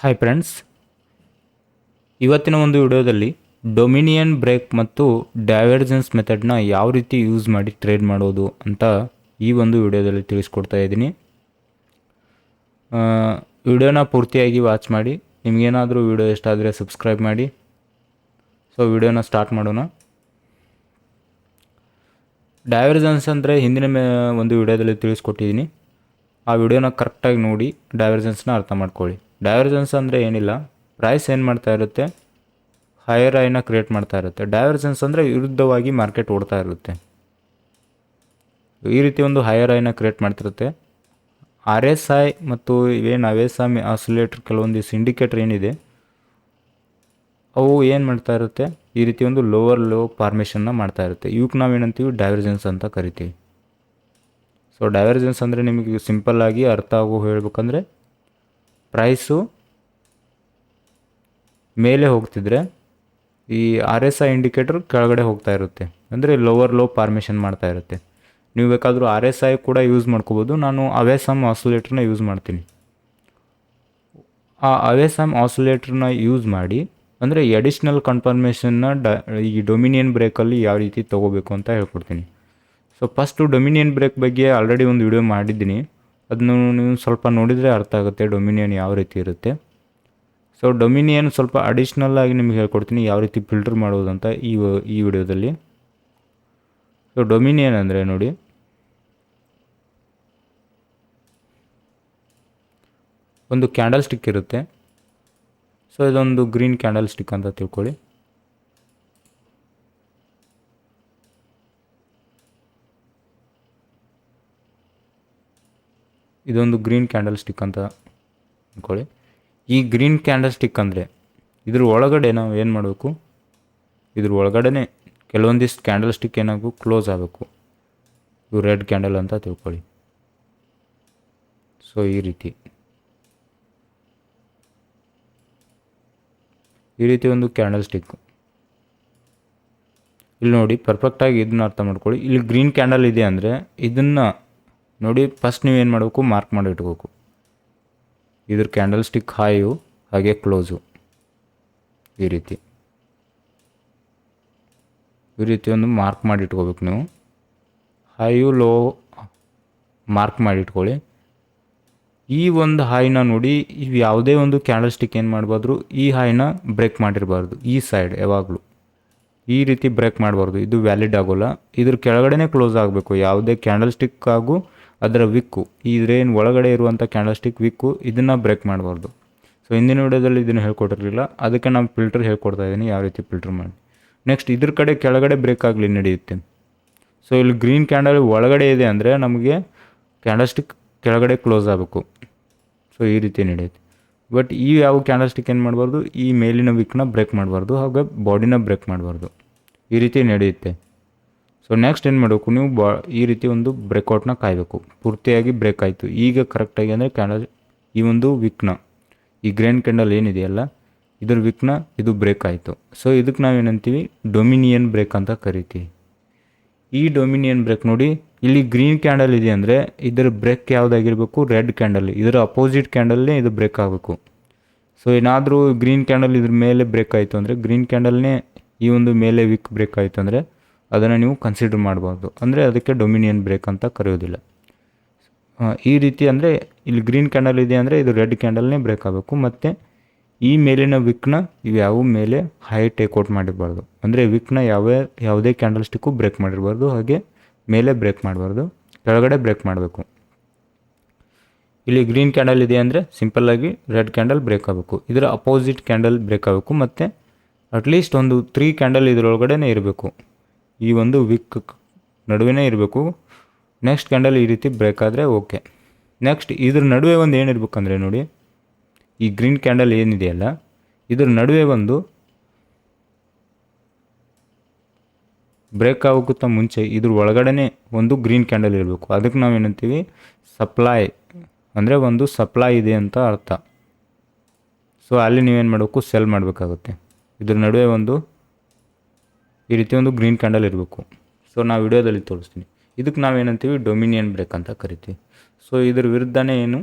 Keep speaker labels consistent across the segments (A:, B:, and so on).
A: Hi friends, ಇವತ್ತಿನ ಒಂದು ವಿಡಿಯೋದಲ್ಲಿ ಡೊಮಿನಿಯನ್ ಬ್ರೇಕ್ ಮತ್ತು ಡೈವರ್ಜೆನ್ಸ್ ಮೆಥಡ್ನ ಯಾವ ರೀತಿ ಯೂಸ್ ಮಾಡಿ ಟ್ರೇಡ್ ಮಾಡೋದು ಅಂತ ಈ ಒಂದು ವಿಡಿಯೋದಲ್ಲಿ ತಿಳಿಸ್ಕೊಡ್ತಾ ಇದ್ದೀನಿ. ವಿಡಿಯೋನ ಪೂರ್ತಿಯಾಗಿ ವಾಚ್ ಮಾಡಿ. ನಿಮಗೇನಾದರೂ ವಿಡಿಯೋ ಇಷ್ಟ ಆದರೆ ಸಬ್ಸ್ಕ್ರೈಬ್ ಮಾಡಿ. ಸೊ ವಿಡಿಯೋನ ಸ್ಟಾರ್ಟ್ ಮಾಡೋಣ. ಡೈವರ್ಜೆನ್ಸ್ ಅಂದರೆ ಹಿಂದಿನ ಒಂದು ವಿಡಿಯೋದಲ್ಲಿ ತಿಳಿಸ್ಕೊಟ್ಟಿದ್ದೀನಿ. ಆ ವಿಡಿಯೋನ ಕರೆಕ್ಟಾಗಿ ನೋಡಿ ಡೈವರ್ಜೆನ್ಸ್ನ ಅರ್ಥ ಮಾಡ್ಕೊಳ್ಳಿ. ಡೈವರ್ಜೆನ್ಸ್ ಅಂದರೆ ಏನಿಲ್ಲ, ಪ್ರೈಸ್ ಏನು ಮಾಡ್ತಾ ಇರುತ್ತೆ, ಹೈಯರ್ ಐನ ಕ್ರಿಯೇಟ್ ಮಾಡ್ತಾ ಇರುತ್ತೆ. ಡೈವರ್ಜೆನ್ಸ್ ಅಂದರೆ ವಿರುದ್ಧವಾಗಿ ಮಾರ್ಕೆಟ್ ಓಡ್ತಾ ಇರುತ್ತೆ. ಈ ರೀತಿ ಒಂದು ಹೈಯರ್ ಐನ ಕ್ರಿಯೇಟ್ ಮಾಡ್ತಿರುತ್ತೆ. RSI ಮತ್ತು ಇವೇನು RSI ಆಸಿಲೇಟರ್ ಕೆಲವೊಂದಿಷ್ಟು ಇಂಡಿಕೇಟರ್ ಏನಿದೆ ಅವು ಏನು ಮಾಡ್ತಾ ಇರುತ್ತೆ, ಈ ರೀತಿ ಒಂದು ಲೋವರ್ ಲೋ ಫಾರ್ಮೇಷನ್ನ ಮಾಡ್ತಾ ಇರುತ್ತೆ. ಇವಕ್ಕೆ ನಾವೇನಂತೀವಿ, ಡೈವರ್ಜೆನ್ಸ್ ಅಂತ ಕರಿತೀವಿ. ಸೊ ಡೈವರ್ಜೆನ್ಸ್ ಅಂದರೆ ನಿಮಗೆ ಸಿಂಪಲ್ಲಾಗಿ ಅರ್ಥ ಆಗೋ ಹೇಳ್ಬೇಕಂದ್ರೆ, ಪ್ರೈಸು ಮೇಲೆ ಹೋಗ್ತಿದ್ರೆ ಈ RSI ಇಂಡಿಕೇಟರ್ ಕೆಳಗಡೆ ಹೋಗ್ತಾ ಇರುತ್ತೆ, ಅಂದರೆ ಲೋವರ್ ಲೋ ಫಾರ್ಮೇಷನ್ ಮಾಡ್ತಾ ಇರುತ್ತೆ. ನೀವು ಬೇಕಾದರೂ RSI ಕೂಡ ಯೂಸ್ ಮಾಡ್ಕೋಬೋದು. ನಾನು ಅವೇಸಮ್ ಆಸಿಲೇಟರ್ನ ಯೂಸ್ ಮಾಡ್ತೀನಿ. ಆ ಅವೇಸಮ್ ಆಸಿಲೇಟರ್ನ ಯೂಸ್ ಮಾಡಿ ಅಂದರೆ ಎಡಿಷ್ನಲ್ ಕನ್ಫರ್ಮೇಷನ್ನ ಈ ಡೊಮಿನಿಯನ್ ಬ್ರೇಕಲ್ಲಿ ಯಾವ ರೀತಿ ತೊಗೋಬೇಕು ಅಂತ ಹೇಳ್ಕೊಡ್ತೀನಿ. ಸೊ ಫಸ್ಟು ಡೊಮಿನಿಯನ್ ಬ್ರೇಕ್ ಬಗ್ಗೆ ಆಲ್ರೆಡಿ ಒಂದು ವಿಡಿಯೋ ಮಾಡಿದ್ದೀನಿ. ಅದನ್ನು ನೀವು ಸ್ವಲ್ಪ ನೋಡಿದರೆ ಅರ್ಥ ಆಗುತ್ತೆ ಡೊಮಿನಿಯನ್ ಯಾವ ರೀತಿ ಇರುತ್ತೆ. ಸೊ ಡೊಮಿನಿಯನ್ ಸ್ವಲ್ಪ ಅಡಿಷ್ನಲ್ ಆಗಿ ನಿಮ್ಗೆ ಹೇಳ್ಕೊಡ್ತೀನಿ ಯಾವ ರೀತಿ ಫಿಲ್ಟರ್ ಮಾಡೋದು ಅಂತ ಈ ವಿಡಿಯೋದಲ್ಲಿ. ಸೊ ಡೊಮಿನಿಯನ್ ಅಂದರೆ ನೋಡಿ, ಒಂದು ಕ್ಯಾಂಡಲ್ ಸ್ಟಿಕ್ ಇರುತ್ತೆ. ಸೊ ಇದೊಂದು ಗ್ರೀನ್ ಕ್ಯಾಂಡಲ್ ಸ್ಟಿಕ್ ಅಂತ ತಿಳ್ಕೊಳ್ಳಿ. ಇದೊಂದು ಗ್ರೀನ್ ಕ್ಯಾಂಡಲ್ ಸ್ಟಿಕ್ ಅಂತ ಅಂದ್ಕೊಳ್ಳಿ. ಈ ಗ್ರೀನ್ ಕ್ಯಾಂಡಲ್ ಸ್ಟಿಕ್ ಅಂದರೆ ಇದ್ರ ಒಳಗಡೆ ನಾವು ಏನು ಮಾಡಬೇಕು, ಇದ್ರ ಒಳಗಡೆ ಕೆಲವೊಂದಿಷ್ಟು ಕ್ಯಾಂಡಲ್ ಸ್ಟಿಕ್ ಏನಾಗಬೇಕು, ಕ್ಲೋಸ್ ಆಗಬೇಕು. ಇವು ರೆಡ್ ಕ್ಯಾಂಡಲ್ ಅಂತ ತಿಳ್ಕೊಳ್ಳಿ. ಸೊ ಈ ರೀತಿ ಒಂದು ಕ್ಯಾಂಡಲ್ ಸ್ಟಿಕ್ ಇಲ್ಲಿ ನೋಡಿ, ಪರ್ಫೆಕ್ಟಾಗಿ ಇದನ್ನ ಅರ್ಥ ಮಾಡ್ಕೊಳ್ಳಿ. ಇಲ್ಲಿ ಗ್ರೀನ್ ಕ್ಯಾಂಡಲ್ ಇದೆ ಅಂದರೆ ಇದನ್ನು ನೋಡಿ, ಫಸ್ಟ್ ನೀವೇನು ಮಾಡಬೇಕು, ಮಾರ್ಕ್ ಮಾಡಿ ಇಟ್ಕೋಬೇಕು. ಇದ್ರ ಕ್ಯಾಂಡಲ್ ಸ್ಟಿಕ್ ಹಾಯು ಹಾಗೆ ಕ್ಲೋಸು ಈ ರೀತಿ ಒಂದು ಮಾರ್ಕ್ ಮಾಡಿ ಇಟ್ಕೋಬೇಕು. ನೀವು ಹಾಯು ಲೋ ಮಾರ್ಕ್ ಮಾಡಿ ಇಟ್ಕೊಳ್ಳಿ. ಈ ಒಂದು ಹಾಯ್ನ ನೋಡಿ, ಇವು ಯಾವುದೇ ಒಂದು ಕ್ಯಾಂಡಲ್ ಸ್ಟಿಕ್ ಏನು ಮಾಡ್ಬಾರ್ದು, ಈ ಹಾಯ್ನ ಬ್ರೇಕ್ ಮಾಡಿರಬಾರ್ದು. ಈ ಸೈಡ್ ಯಾವಾಗಲೂ ಈ ರೀತಿ ಬ್ರೇಕ್ ಮಾಡಬಾರ್ದು, ಇದು ವ್ಯಾಲಿಡ್ ಆಗೋಲ್ಲ. ಇದ್ರ ಕೆಳಗಡೆ ಕ್ಲೋಸ್ ಆಗಬೇಕು. ಯಾವುದೇ ಕ್ಯಾಂಡಲ್ ಸ್ಟಿಕ್ ಆಗು ಅದರ ವಿಕ್ಕು, ಇದ್ರೇನು ಒಳಗಡೆ ಇರುವಂಥ ಕ್ಯಾಂಡಲ್ ಸ್ಟಿಕ್ ವಿಕ್ಕು, ಇದನ್ನು ಬ್ರೇಕ್ ಮಾಡಬಾರ್ದು. ಸೊ ಹಿಂದಿನ ವಿಡಿಯೋದಲ್ಲಿ ಇದನ್ನು ಹೇಳ್ಕೊಟ್ಟಿರಲಿಲ್ಲ, ಅದಕ್ಕೆ ನಾನು ಫಿಲ್ಟರ್ ಹೇಳ್ಕೊಡ್ತಾ ಇದ್ದೀನಿ ಯಾವ ರೀತಿ ಫಿಲ್ಟರ್ ಮಾಡಿ. ನೆಕ್ಸ್ಟ್ ಇದ್ರ ಕಡೆ ಕೆಳಗಡೆ ಬ್ರೇಕ್ ಆಗಲಿ ನಡೆಯುತ್ತೆ. ಸೊ ಇಲ್ಲಿ ಗ್ರೀನ್ ಕ್ಯಾಂಡಲ್ ಒಳಗಡೆ ಇದೆ ಅಂದರೆ ನಮಗೆ ಕ್ಯಾಂಡಲ್ ಸ್ಟಿಕ್ ಕೆಳಗಡೆ ಕ್ಲೋಸ್ ಆಗಬೇಕು. ಸೊ ಈ ರೀತಿ ನಡೆಯುತ್ತೆ. ಬಟ್ ಈ ಯಾವ ಕ್ಯಾಂಡಲ್ ಸ್ಟಿಕ್ ಏನು ಮಾಡಬಾರ್ದು, ಈ ಮೇಲಿನ ವಿಕ್ನ ಬ್ರೇಕ್ ಮಾಡಬಾರ್ದು, ಹಾಗೆ ಬಾಡಿನ ಬ್ರೇಕ್ ಮಾಡಬಾರ್ದು. ಈ ರೀತಿ ನಡೆಯುತ್ತೆ. ಸೊ ನೆಕ್ಸ್ಟ್ ಏನು ಮಾಡಬೇಕು, ನೀವು ಈ ರೀತಿ ಒಂದು ಬ್ರೇಕ್ಔಟ್ನ ಕಾಯಬೇಕು. ಪೂರ್ತಿಯಾಗಿ ಬ್ರೇಕ್ ಆಯಿತು ಈಗ ಕರೆಕ್ಟಾಗಿ, ಅಂದರೆ ಕ್ಯಾಂಡಲ್ ಈ ಒಂದು ವಿಕ್ನ, ಈ ಗ್ರೀನ್ ಕ್ಯಾಂಡಲ್ ಏನಿದೆಯಲ್ಲ ಇದ್ರ ವಿಕ್ನ ಇದು ಬ್ರೇಕ್ ಆಯಿತು. ಸೊ ಇದಕ್ಕೆ ನಾವೇನಂತೀವಿ, ಡೊಮಿನಿಯನ್ ಬ್ರೇಕ್ ಅಂತ ಕರಿತೀವಿ. ಈ ಡೊಮಿನಿಯನ್ ಬ್ರೇಕ್ ನೋಡಿ, ಇಲ್ಲಿ ಗ್ರೀನ್ ಕ್ಯಾಂಡಲ್ ಇದೆ ಅಂದರೆ ಇದರ ಬ್ರೇಕ್ ಯಾವುದಾಗಿರಬೇಕು, ರೆಡ್ ಕ್ಯಾಂಡಲ್. ಇದರ ಅಪೋಸಿಟ್ ಕ್ಯಾಂಡಲ್ನೇ ಇದು ಬ್ರೇಕ್ ಆಗಬೇಕು. ಸೊ ಏನಾದರೂ ಗ್ರೀನ್ ಕ್ಯಾಂಡಲ್ ಇದ್ರ ಮೇಲೆ ಬ್ರೇಕ್ ಆಯಿತು ಅಂದರೆ, ಗ್ರೀನ್ ಕ್ಯಾಂಡಲ್ನೇ ಈ ಒಂದು ಮೇಲೆ ವಿಕ್ ಬ್ರೇಕ್ ಆಯಿತು ಅಂದರೆ ಅದನ್ನು ನೀವು ಕನ್ಸಿಡರ್ ಮಾಡಬಾರ್ದು, ಅಂದರೆ ಅದಕ್ಕೆ ಡೊಮಿನಿಯನ್ ಬ್ರೇಕ್ ಅಂತ ಕರೆಯೋದಿಲ್ಲ. ಈ ರೀತಿ ಅಂದರೆ ಇಲ್ಲಿ ಗ್ರೀನ್ ಕ್ಯಾಂಡಲ್ ಇದೆ ಅಂದರೆ ಇದು ರೆಡ್ ಕ್ಯಾಂಡಲ್ನೇ ಬ್ರೇಕ್ ಆಗಬೇಕು. ಮತ್ತು ಈ ಮೇಲಿನ ವಿಕ್ನ ಇವ್ಯಾವ ಮೇಲೆ ಹೈ ಟೇಕ್ಔಟ್ ಮಾಡಿರಬಾರ್ದು, ಅಂದರೆ ವಿಕ್ನ ಯಾವುದೇ ಕ್ಯಾಂಡಲ್ ಸ್ಟಿಕ್ಕು ಬ್ರೇಕ್ ಮಾಡಿರಬಾರ್ದು, ಹಾಗೆ ಮೇಲೆ ಬ್ರೇಕ್ ಮಾಡಬಾರ್ದು, ಕೆಳಗಡೆ ಬ್ರೇಕ್ ಮಾಡಬೇಕು. ಇಲ್ಲಿ ಗ್ರೀನ್ ಕ್ಯಾಂಡಲ್ ಇದೆ ಅಂದರೆ ಸಿಂಪಲ್ಲಾಗಿ ರೆಡ್ ಕ್ಯಾಂಡಲ್ ಬ್ರೇಕ್ ಆಗಬೇಕು, ಇದರ ಅಪೋಸಿಟ್ ಕ್ಯಾಂಡಲ್ ಬ್ರೇಕ್ ಆಗಬೇಕು. ಮತ್ತು ಅಟ್ಲೀಸ್ಟ್ ಒಂದು 3 ಕ್ಯಾಂಡಲ್ ಇದರೊಳಗಡೆ ಇರಬೇಕು, ಈ ಒಂದು ವಿಕ್ ನಡುವೆ ಇರಬೇಕು. ನೆಕ್ಸ್ಟ್ ಕ್ಯಾಂಡಲ್ ಈ ರೀತಿ ಬ್ರೇಕ್ ಆದರೆ ಓಕೆ. ನೆಕ್ಸ್ಟ್ ಇದ್ರ ನಡುವೆ ಒಂದು ಏನಿರ್ಬೇಕಂದ್ರೆ ನೋಡಿ, ಈ ಗ್ರೀನ್ ಕ್ಯಾಂಡಲ್ ಏನಿದೆಯಲ್ಲ ಇದ್ರ ನಡುವೆ ಒಂದು ಬ್ರೇಕ್ ಆಗೋಕ್ಕಿಂತ ಮುಂಚೆ ಇದ್ರ ಒಳಗಡೆ ಒಂದು ಗ್ರೀನ್ ಕ್ಯಾಂಡಲ್ ಇರಬೇಕು. ಅದಕ್ಕೆ ನಾವೇನಂತೀವಿ, ಸಪ್ಲೈ, ಅಂದರೆ ಒಂದು ಸಪ್ಲೈ ಇದೆ ಅಂತ ಅರ್ಥ. ಸೊ ಅಲ್ಲಿ ನೀವೇನು ಮಾಡಬೇಕು, ಸೆಲ್ ಮಾಡಬೇಕಾಗುತ್ತೆ. ಇದ್ರ ನಡುವೆ ಒಂದು ಈ ರೀತಿ ಒಂದು ಗ್ರೀನ್ ಕ್ಯಾಂಡಲ್ ಇರಬೇಕು. ಸೊ ನಾವು ವಿಡಿಯೋದಲ್ಲಿ ತೋರಿಸ್ತೀನಿ. ಇದಕ್ಕೆ ನಾವೇನಂತೀವಿ, ಡೊಮಿನಿಯನ್ ಬ್ರೇಕ್ ಅಂತ ಕರಿತೀವಿ. ಸೊ ಇದ್ರ ವಿರುದ್ಧನೇ ಏನು,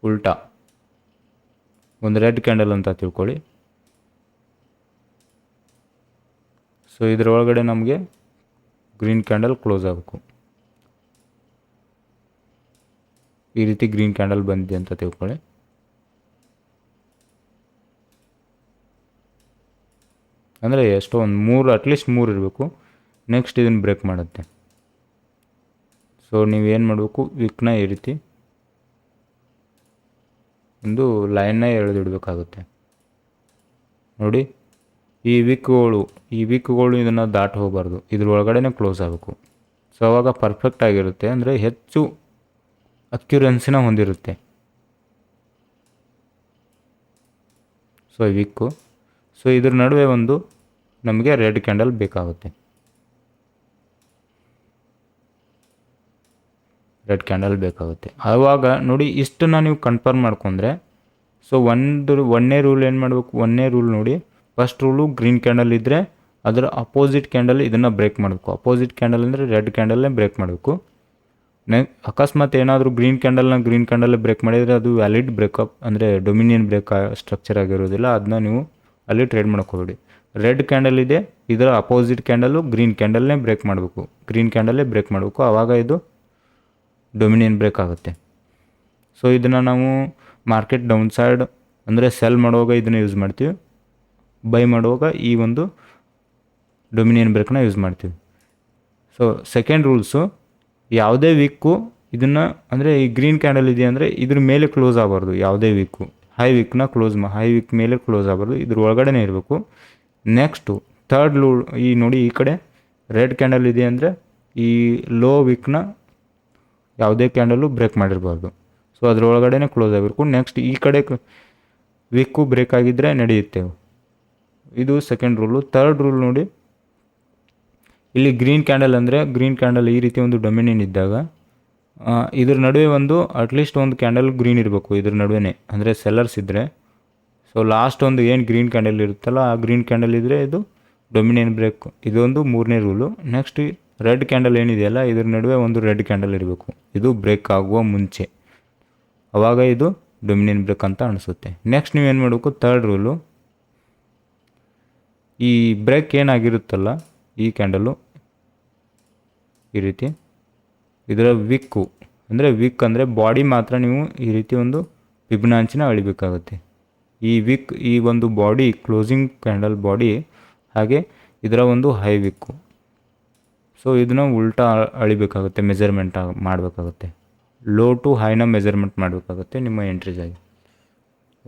A: ಉಲ್ಟಾ ಒಂದು ರೆಡ್ ಕ್ಯಾಂಡಲ್ ಅಂತ ತಿಳ್ಕೊಳ್ಳಿ. ಸೊ ಇದರೊಳಗಡೆ ನಮಗೆ ಗ್ರೀನ್ ಕ್ಯಾಂಡಲ್ ಕ್ಲೋಸ್ ಆಗಬೇಕು. ಈ ರೀತಿ ಗ್ರೀನ್ ಕ್ಯಾಂಡಲ್ ಬಂದಿದೆ ಅಂತ ತಿಳ್ಕೊಳ್ಳಿ. ಅಂದರೆ ಎಷ್ಟೋ ಒಂದು 3 ಅಟ್ಲೀಸ್ಟ್ 3 ಇರಬೇಕು. ನೆಕ್ಸ್ಟ್ ಇದನ್ನು ಬ್ರೇಕ್ ಮಾಡುತ್ತೆ. ಸೊ ನೀವೇನು ಮಾಡಬೇಕು, ವಿಕ್ನ ಈ ರೀತಿ ಒಂದು ಲೈನ್ನ ಎಳೆದಿಡಬೇಕಾಗುತ್ತೆ. ನೋಡಿ, ಈ ವಿಕ್ಗಳು ಇದನ್ನು ದಾಟಿ ಹೋಗಬಾರ್ದು, ಇದ್ರೊಳಗಡೆ ಕ್ಲೋಸ್ ಆಗಬೇಕು. ಸೊ ಅವಾಗ ಪರ್ಫೆಕ್ಟ್ ಆಗಿರುತ್ತೆ, ಅಂದರೆ ಹೆಚ್ಚು ಅಕ್ಯುರೆನ್ಸಿನ ಹೊಂದಿರುತ್ತೆ. ಸೊ ವಿಕ್ಕು, ಸೊ ಇದ್ರ ನಡುವೆ ಒಂದು ನಮಗೆ ರೆಡ್ ಕ್ಯಾಂಡಲ್ ಬೇಕಾಗುತ್ತೆ. ಆವಾಗ ನೋಡಿ, ಇಷ್ಟನ್ನು ನೀವು ಕನ್ಫರ್ಮ್ ಮಾಡ್ಕೊಂಡ್ರೆ, ಸೊ ಒಂದನೇ ರೂಲ್ ಏನು ಮಾಡಬೇಕು, ಒಂದನೇ ರೂಲ್ ನೋಡಿ, ಫಸ್ಟ್ ರೂಲು ಗ್ರೀನ್ ಕ್ಯಾಂಡಲ್ ಇದ್ದರೆ ಅದರ ಅಪೋಸಿಟ್ ಕ್ಯಾಂಡಲ್ ಇದನ್ನು ಬ್ರೇಕ್ ಮಾಡಬೇಕು. ಅಪೋಸಿಟ್ ಕ್ಯಾಂಡಲ್ ಅಂದರೆ ರೆಡ್ ಕ್ಯಾಂಡಲ್ನೇ ಬ್ರೇಕ್ ಮಾಡಬೇಕು. ಅಕಸ್ಮಾತ್ ಏನಾದರೂ ಗ್ರೀನ್ ಕ್ಯಾಂಡಲ್ ಬ್ರೇಕ್ ಮಾಡಿದರೆ ಅದು ವ್ಯಾಲಿಡ್ ಬ್ರೇಕಪ್, ಅಂದರೆ ಡೊಮಿನಿಯನ್ ಬ್ರೇಕ್ ಸ್ಟ್ರಕ್ಚರ್ ಆಗಿರೋದಿಲ್ಲ. ಅದನ್ನ ನೀವು ಅಲ್ಲಿ ಟ್ರೇಡ್ ಮಾಡ್ಕೋಬೇಡಿ. ರೆಡ್ ಕ್ಯಾಂಡಲ್ ಇದೆ, ಇದರ ಅಪೋಸಿಟ್ ಕ್ಯಾಂಡಲು ಗ್ರೀನ್ ಕ್ಯಾಂಡಲ್ನೇ ಬ್ರೇಕ್ ಮಾಡಬೇಕು. ಆವಾಗ ಇದು ಡೊಮಿನಿಯನ್ ಬ್ರೇಕ್ ಆಗುತ್ತೆ. ಸೊ ಇದನ್ನು ನಾವು ಮಾರ್ಕೆಟ್ ಡೌನ್ ಸೈಡ್ ಅಂದರೆ ಸೆಲ್ ಮಾಡುವಾಗ ಇದನ್ನು ಯೂಸ್ ಮಾಡ್ತೀವಿ, ಬೈ ಮಾಡುವಾಗ ಈ ಒಂದು ಡೊಮಿನಿಯನ್ ಬ್ರೇಕ್ನ ಯೂಸ್ ಮಾಡ್ತೀವಿ. ಸೊ ಸೆಕೆಂಡ್ ರೂಲ್ಸು, ಯಾವುದೇ ವೀಕು ಇದನ್ನು, ಅಂದರೆ ಈ ಗ್ರೀನ್ ಕ್ಯಾಂಡಲ್ ಇದೆ ಅಂದರೆ ಇದ್ರ ಮೇಲೆ ಕ್ಲೋಸ್ ಆಗಬಾರ್ದು. ಯಾವುದೇ ವೀಕು ಹೈ ವೀಕ್ ಮೇಲೆ ಕ್ಲೋಸ್ ಆಗಬಾರ್ದು, ಇದ್ರ ಒಳಗಡೆ ಇರಬೇಕು. ನೆಕ್ಸ್ಟು ಥರ್ಡ್ ರೂಲ್, ಈ ನೋಡಿ, ಈ ಕಡೆ ರೆಡ್ ಕ್ಯಾಂಡಲ್ ಇದೆ ಅಂದರೆ ಈ ಲೋ ವೀಕ್ನ ಯಾವುದೇ ಕ್ಯಾಂಡಲು ಬ್ರೇಕ್ ಮಾಡಿರಬಾರ್ದು. ಸೊ ಅದರೊಳಗಡೆ ಕ್ಲೋಸ್ ಆಗಬೇಕು. ನೆಕ್ಸ್ಟ್ ಈ ಕಡೆ ವೀಕು ಬ್ರೇಕ್ ಆಗಿದ್ದರೆ ನಡೆಯುತ್ತೆ. ಇದು ಸೆಕೆಂಡ್ ರೂಲು. ಥರ್ಡ್ ರೂಲ್ ನೋಡಿ, ಇಲ್ಲಿ ಗ್ರೀನ್ ಕ್ಯಾಂಡಲ್ ಈ ರೀತಿ ಒಂದು ಡೊಮಿನಿಯನ್ ಇದ್ದಾಗ ಇದ್ರ ನಡುವೆ ಅಟ್ಲೀಸ್ಟ್ ಒಂದು ಕ್ಯಾಂಡಲ್ ಗ್ರೀನ್ ಇರಬೇಕು ಇದ್ರ ನಡುವೆ, ಅಂದರೆ ಸೆಲ್ಲರ್ಸ್ ಇದ್ದರೆ. ಸೊ ಲಾಸ್ಟ್ ಒಂದು ಏನು ಗ್ರೀನ್ ಕ್ಯಾಂಡಲ್ ಇರುತ್ತಲ್ಲ, ಆ ಗ್ರೀನ್ ಕ್ಯಾಂಡಲ್ ಇದ್ದರೆ ಇದು ಡೊಮಿನಿಯನ್ ಬ್ರೇಕ್. ಇದೊಂದು ಮೂರನೇ ರೂಲು. ನೆಕ್ಸ್ಟ್ ರೆಡ್ ಕ್ಯಾಂಡಲ್ ಏನಿದೆಯಲ್ಲ, ಇದ್ರ ನಡುವೆ ಒಂದು ರೆಡ್ ಕ್ಯಾಂಡಲ್ ಇರಬೇಕು, ಇದು ಬ್ರೇಕ್ ಆಗುವ ಮುಂಚೆ. ಆವಾಗ ಇದು ಡೊಮಿನಿಯನ್ ಬ್ರೇಕ್ ಅಂತ ಅನಿಸುತ್ತೆ. ನೆಕ್ಸ್ಟ್ ನೀವೇನು ಮಾಡಬೇಕು, ಥರ್ಡ್ ರೂಲು, ಈ ಬ್ರೇಕ್ ಏನಾಗಿರುತ್ತಲ್ಲ, ಈ ಕ್ಯಾಂಡಲು ಈ ರೀತಿ ಇದರ ವಿಕ್ ಅಂದರೆ ಬಾಡಿ ಮಾತ್ರ ನೀವು ಈ ರೀತಿ ಒಂದು ಫಿಬೊನಾಚಿನ ಅಳಿಬೇಕಾಗುತ್ತೆ. ಈ ಒಂದು ಬಾಡಿ ಕ್ಲೋಸಿಂಗ್ ಕ್ಯಾಂಡಲ್ ಬಾಡಿ, ಹಾಗೆ ಇದರ ಒಂದು ಹೈ ವಿಕ್ಕು. ಸೊ ಇದನ್ನು ಉಲ್ಟಾ ಅಳಿಬೇಕಾಗುತ್ತೆ, ಮೆಜರ್ಮೆಂಟ್ ಮಾಡಬೇಕಾಗುತ್ತೆ. ಲೋ ಟು ಹೈನ ಮೆಜರ್ಮೆಂಟ್ ಮಾಡಬೇಕಾಗುತ್ತೆ ನಿಮ್ಮ ಎಂಟ್ರೀಸಾಗಿ.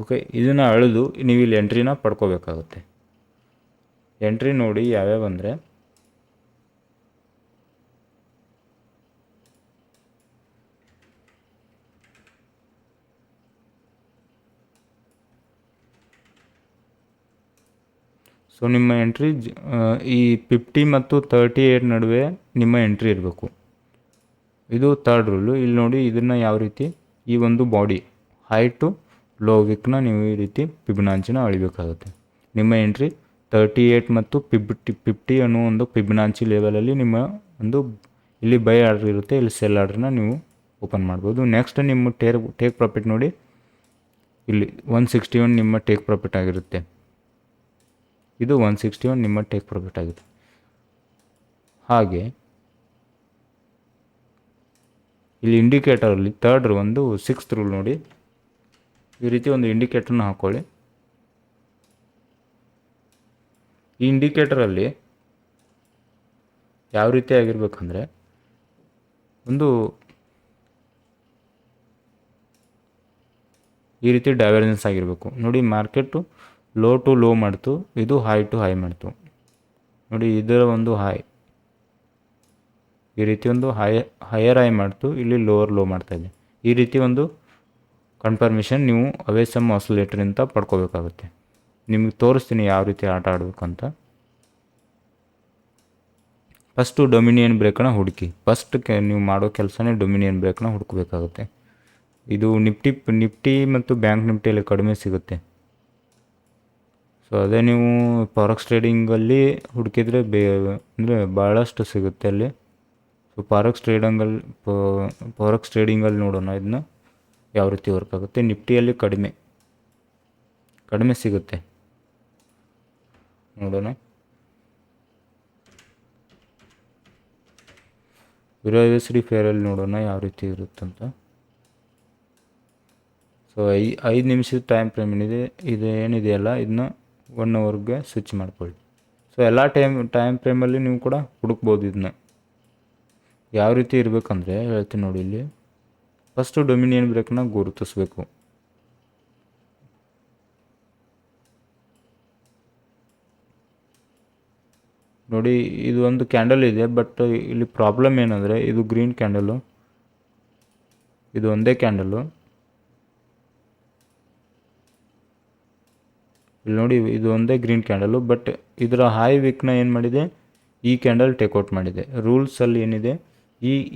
A: ಓಕೆ, ಇದನ್ನು ಅಳೆದು ನೀವು ಇಲ್ಲಿ ಎಂಟ್ರಿನ ಪಡ್ಕೋಬೇಕಾಗುತ್ತೆ. ಎಂಟ್ರಿ ನೋಡಿ ಯಾವ್ಯಾವ ಅಂದರೆ, ಸೊ ನಿಮ್ಮ ಎಂಟ್ರಿ ಈ 50 ಮತ್ತು 38 ನಡುವೆ ನಿಮ್ಮ ಎಂಟ್ರಿ ಇರಬೇಕು. ಇದು ಥರ್ಡ್ ರೂಲು. ಇಲ್ಲಿ ನೋಡಿ, ಇದನ್ನು ಯಾವ ರೀತಿ, ಈ ಒಂದು ಬಾಡಿ ಹೈ ಟು ಲೋ ವಿಕ್ನ ನೀವು ಈ ರೀತಿ ಫಿಬೊನಾಚಿನ ಅಳಿಬೇಕಾಗುತ್ತೆ. ನಿಮ್ಮ ಎಂಟ್ರಿ 38 ಮತ್ತು 50 ಅನ್ನೋ ಒಂದು ಫಿಬೊನಾಚಿ ಲೆವೆಲಲ್ಲಿ ನಿಮ್ಮ ಒಂದು ಇಲ್ಲಿ ಬೈ ಆರ್ಡ್ರ್ ಇರುತ್ತೆ, ಇಲ್ಲಿ ಸೆಲ್ ಆರ್ಡ್ರನ್ನ ನೀವು ಓಪನ್ ಮಾಡ್ಬೋದು. ನೆಕ್ಸ್ಟ್ ನಿಮ್ಮ ಟೇಕ್ ಪ್ರಾಫಿಟ್ ನೋಡಿ, ಇಲ್ಲಿ 161 ನಿಮ್ಮ ಟೇಕ್ ಪ್ರಾಫಿಟ್ ಆಗಿರುತ್ತೆ. ಇದು 161 ನಿಮ್ಮ ಟೇಕ್ ಪ್ರಾಫಿಟ್ ಆಗಿದೆ. ಹಾಗೆ ಇಲ್ಲಿ ಇಂಡಿಕೇಟರಲ್ಲಿ ಥರ್ಡ್ ಒಂದು 6th ರೂಲ್ ನೋಡಿ, ಈ ರೀತಿ ಒಂದು ಇಂಡಿಕೇಟರ್ನ ಹಾಕ್ಕೊಳ್ಳಿ. ಈ ಇಂಡಿಕೇಟರಲ್ಲಿ ಯಾವ ರೀತಿ ಆಗಿರ್ಬೇಕಂದ್ರೆ, ಒಂದು ಈ ರೀತಿ ಡೈವರ್ಜೆನ್ಸ್ ಆಗಿರಬೇಕು. ನೋಡಿ, ಮಾರ್ಕೆಟು ಲೋ ಟು ಲೋ ಮಾಡ್ತು, ಇದು ಹೈ ಟು ಹೈ ಮಾಡ್ತು. ನೋಡಿ, ಇದರ ಒಂದು ಹೈ ಈ ರೀತಿ ಒಂದು ಹೈಯರ್ ಹೈ ಮಾಡ್ತು, ಇಲ್ಲಿ ಲೋವರ್ ಲೋ ಮಾಡ್ತಾಯಿದೆ. ಈ ರೀತಿ ಒಂದು ಕನ್ಫರ್ಮೇಷನ್ ನೀವು ಅವೇಸಮ್ ಆಸಿಲೇಟರಿಂದ ಪಡ್ಕೋಬೇಕಾಗುತ್ತೆ. ನಿಮಗೆ ತೋರಿಸ್ತೀನಿ ಯಾವ ರೀತಿ ಆಟ ಆಡಬೇಕಂತ. ಫಸ್ಟು ಡೊಮಿನಿಯನ್ ಬ್ರೇಕ್ನ ಹುಡುಕಿ. ನೀವು ಮಾಡೋ ಕೆಲಸನೇ ಡೊಮಿನಿಯನ್ ಬ್ರೇಕ್ನ ಹುಡುಕಬೇಕಾಗುತ್ತೆ. ಇದು ನಿಫ್ಟಿ ಮತ್ತು ಬ್ಯಾಂಕ್ ನಿಫ್ಟಿಯಲ್ಲಿ ಕಡಿಮೆ ಸಿಗುತ್ತೆ. ಸೊ ಅದೇ ನೀವು ಫಾರೆಕ್ಸ್ ಟ್ರೇಡಿಂಗಲ್ಲಿ ಹುಡುಕಿದರೆ ಅಂದರೆ ಭಾಳಷ್ಟು ಸಿಗುತ್ತೆ ಅಲ್ಲಿ. ಸೊ ಫಾರೆಕ್ಸ್ ಟ್ರೇಡಿಂಗಲ್ಲಿ ನೋಡೋಣ ಇದನ್ನ ಯಾವ ರೀತಿ ವರ್ಕ್ ಆಗುತ್ತೆ. ನಿಫ್ಟಿಯಲ್ಲಿ ಕಡಿಮೆ, ಕಡಿಮೆ ಸಿಗುತ್ತೆ. ನೋಡೋಣ. ಯುರೈವರ್ಸಿಟಿ ಫೇರಲ್ಲಿ ನೋಡೋಣ ಯಾವ ರೀತಿ ಇರುತ್ತಂತ. ಸೊ 5 ನಿಮಿಷದ ಟೈಮ್ ಫ್ರೇಮ್ ಏನಿದೆ, ಇದು ಏನಿದೆಯಲ್ಲ ಇದನ್ನ 1 ಅವರ್ಗೆ ಸ್ವಿಚ್ ಮಾಡ್ಕೊಳ್ಳಿ. ಸೊ ಎಲ್ಲ ಟೈಮ್ ಫ್ರೇಮಲ್ಲಿ ನೀವು ಕೂಡ ಹುಡುಕ್ಬೋದು. ಇದನ್ನ ಯಾವ ರೀತಿ ಇರಬೇಕಂದ್ರೆ ಹೇಳ್ತೀನಿ ನೋಡಿ. ಇಲ್ಲಿ ಫಸ್ಟು ಡೊಮಿನಿಯನ್ ಬ್ರೇಕ್ನ ಗುರುತಿಸ್ಬೇಕು. ನೋಡಿ, ಇದು ಒಂದು ಕ್ಯಾಂಡಲ್ ಇದೆ, ಬಟ್ ಇಲ್ಲಿ ಪ್ರಾಬ್ಲಮ್ ಏನಂದರೆ ಇದು ಗ್ರೀನ್ ಕ್ಯಾಂಡಲು, ಇದು ಒಂದೇ ಕ್ಯಾಂಡಲು. ಇಲ್ಲಿ ನೋಡಿ, ಇದು ಒಂದೇ ಗ್ರೀನ್ ಕ್ಯಾಂಡಲು, ಬಟ್ ಇದರ ಹೈ ವಿಕ್ನ ಏನು ಮಾಡಿದೆ, ಈ ಕ್ಯಾಂಡಲ್ ಟೇಕ್ಔಟ್ ಮಾಡಿದೆ. ರೂಲ್ಸಲ್ಲಿ ಏನಿದೆ,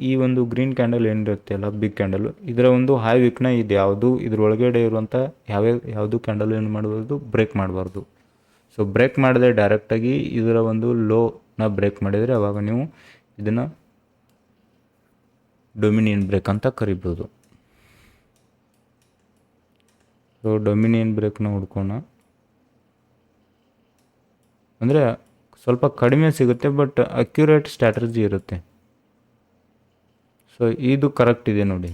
A: ಈ ಒಂದು ಗ್ರೀನ್ ಕ್ಯಾಂಡಲ್ ಏನಿರುತ್ತೆ ಅಲ್ಲ, ಬಿಗ್ ಕ್ಯಾಂಡಲು, ಇದರ ಒಂದು ಹೈ ವಿಕ್ನ ಇದು ಯಾವುದು ಇದರೊಳಗಡೆ ಇರುವಂಥ ಯಾವುದು ಕ್ಯಾಂಡಲ್ ಏನು ಮಾಡಬಾರ್ದು, ಬ್ರೇಕ್ ಮಾಡಬಾರ್ದು. ಸೊ ಬ್ರೇಕ್ ಮಾಡಿದ್ರೆ ಡೈರೆಕ್ಟಾಗಿ ಇದರ ಒಂದು ಲೋನ ಬ್ರೇಕ್ ಮಾಡಿದರೆ ಅವಾಗ ನೀವು ಇದನ್ನು ಡೊಮಿನಿಯನ್ ಬ್ರೇಕ್ ಅಂತ ಕರಿಬೋದು. ಸೊ ಡೊಮಿನಿಯನ್ ಬ್ರೇಕ್ನ ಹುಡ್ಕೋಣ. ಅಂದರೆ ಸ್ವಲ್ಪ ಕಡಿಮೆ ಸಿಗುತ್ತೆ, ಬಟ್ ಅಕ್ಯುರೇಟ್ ಸ್ಟ್ರಾಟಜಿ ಇರುತ್ತೆ. ಸೊ ಇದು ಕರೆಕ್ಟ್ ಇದೆ ನೋಡಿ,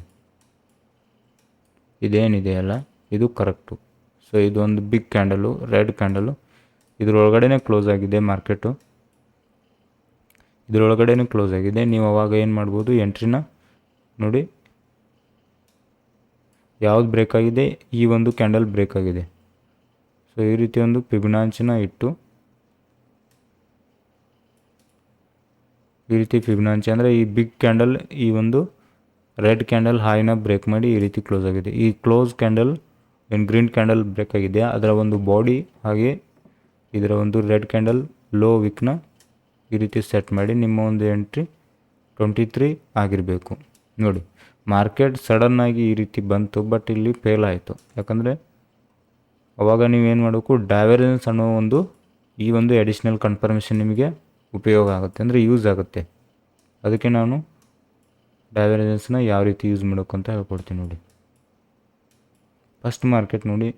A: ಇದೇನಿದೆಯಲ್ಲ ಇದು ಕರೆಕ್ಟು. ಸೊ ಇದೊಂದು ಬಿಗ್ ಕ್ಯಾಂಡಲು, ರೆಡ್ ಕ್ಯಾಂಡಲು, ಇದರೊಳಗಡೆ ಕ್ಲೋಸ್ ಆಗಿದೆ ಮಾರ್ಕೆಟು, ಇದರೊಳಗಡೆ ಕ್ಲೋಸ್ ಆಗಿದೆ. ನೀವು ಅವಾಗ ಏನು ಮಾಡ್ಬೋದು, ಎಂಟ್ರಿನ ನೋಡಿ ಯಾವ್ದು ಬ್ರೇಕ್ ಆಗಿದೆ, ಈ ಒಂದು ಕ್ಯಾಂಡಲ್ ಬ್ರೇಕ್ ಆಗಿದೆ. ಸೊ ಈ ರೀತಿ ಒಂದು ಫಿಬೊನಾಚಿನ ಇಟ್ಟು, ಈ ರೀತಿ ಫಿಬೊನಾಚಿ ಅಂದರೆ ಈ ಬಿಗ್ ಕ್ಯಾಂಡಲ್ ಈ ಒಂದು ರೆಡ್ ಕ್ಯಾಂಡಲ್ ಹೈನ ಬ್ರೇಕ್ ಮಾಡಿ ಈ ರೀತಿ ಕ್ಲೋಸ್ ಆಗಿದೆ. ಈ ಕ್ಲೋಸ್ ಕ್ಯಾಂಡಲ್ ಏನು ಗ್ರೀನ್ ಕ್ಯಾಂಡಲ್ ಬ್ರೇಕ್ ಆಗಿದೆಯಾ ಅದರ ಒಂದು ಬಾಡಿ ಹಾಗೆ ಇದರ ಒಂದು ರೆಡ್ ಕ್ಯಾಂಡಲ್ ಲೋ ವಿಕ್ನ ಈ ರೀತಿ ಸೆಟ್ ಮಾಡಿ ನಿಮ್ಮ ಒಂದು ಎಂಟ್ರಿ 23 ಆಗಿರಬೇಕು. ನೋಡಿ, ಮಾರ್ಕೆಟ್ ಸಡನ್ನಾಗಿ ಈ ರೀತಿ ಬಂತು, ಬಟ್ ಇಲ್ಲಿ ಫೇಲ್ ಆಯಿತು. ಯಾಕಂದರೆ ಅವಾಗ ನೀವೇನು ಮಾಡಬೇಕು, ಡೈವರ್ಜೆನ್ಸ್ ಅನ್ನೋ ಈ ಒಂದು ಅಡಿಷ್ನಲ್ ಕನ್ಫರ್ಮೇಷನ್ ನಿಮಗೆ ಉಪಯೋಗ ಆಗುತ್ತೆ, ಅಂದರೆ ಯೂಸ್ ಆಗುತ್ತೆ. ಅದಕ್ಕೆ ನಾನು ಡೈವರ್ಜೆನ್ಸ್ನ ಯಾವ ರೀತಿ ಯೂಸ್ ಮಾಡೋಕೆ ಅಂತ ಹೇಳ್ಕೊಡ್ತೀನಿ ನೋಡಿ. ಫಸ್ಟ್ ಮಾರ್ಕೆಟ್ ನೋಡಿ,